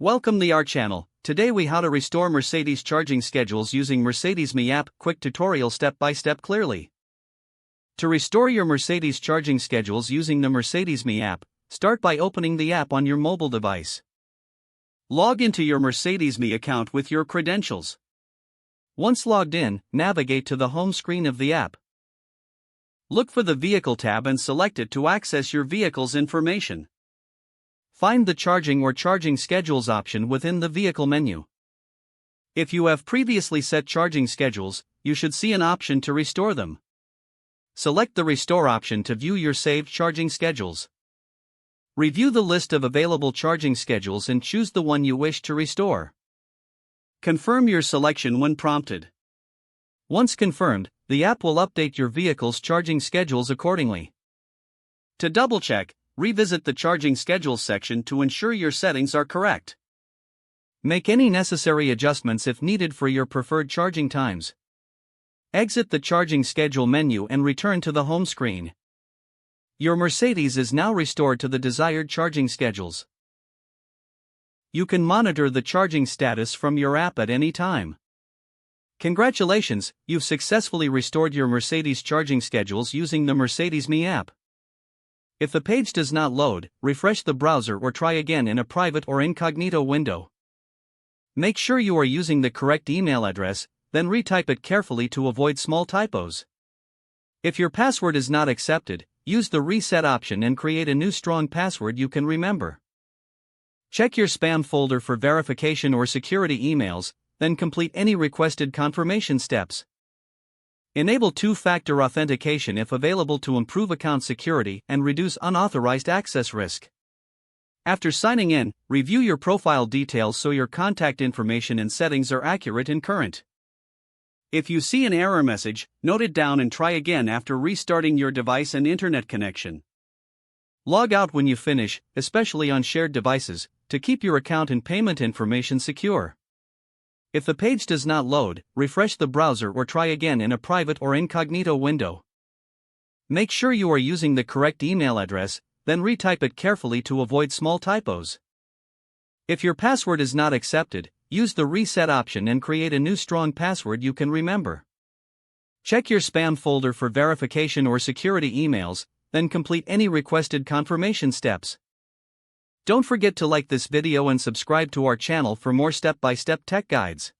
Welcome to our channel. Today we how to restore Mercedes charging schedules using Mercedes Me app. Quick tutorial step by step clearly. To restore your Mercedes charging schedules using the Mercedes Me app, start by opening the app on your mobile device. Log into your Mercedes Me account with your credentials. Once logged in, navigate to the home screen of the app. Look for the Vehicle tab and select it to access your vehicle's information. Find the Charging or Charging Schedules option within the Vehicle menu. If you have previously set charging schedules, you should see an option to restore them. Select the Restore option to view your saved charging schedules. Review the list of available charging schedules and choose the one you wish to restore. Confirm your selection when prompted. Once confirmed, the app will update your vehicle's charging schedules accordingly. To double-check, revisit the Charging Schedules section to ensure your settings are correct. Make any necessary adjustments if needed for your preferred charging times. Exit the Charging Schedule menu and return to the home screen. Your Mercedes is now restored to the desired charging schedules. You can monitor the charging status from your app at any time. Congratulations, you've successfully restored your Mercedes charging schedules using the Mercedes Me app. If the page does not load, refresh the browser or try again in a private or incognito window. Make sure you are using the correct email address, then retype it carefully to avoid small typos. If your password is not accepted, use the reset option and create a new strong password you can remember. Check your spam folder for verification or security emails, then complete any requested confirmation steps. Enable two-factor authentication if available to improve account security and reduce unauthorized access risk. After signing in, review your profile details so your contact information and settings are accurate and current. If you see an error message, note it down and try again after restarting your device and internet connection. Log out when you finish, especially on shared devices, to keep your account and payment information secure. If the page does not load, refresh the browser or try again in a private or incognito window. Make sure you are using the correct email address, then retype it carefully to avoid small typos. If your password is not accepted, use the reset option and create a new strong password you can remember. Check your spam folder for verification or security emails, then complete any requested confirmation steps. Don't forget to like this video and subscribe to our channel for more step-by-step tech guides.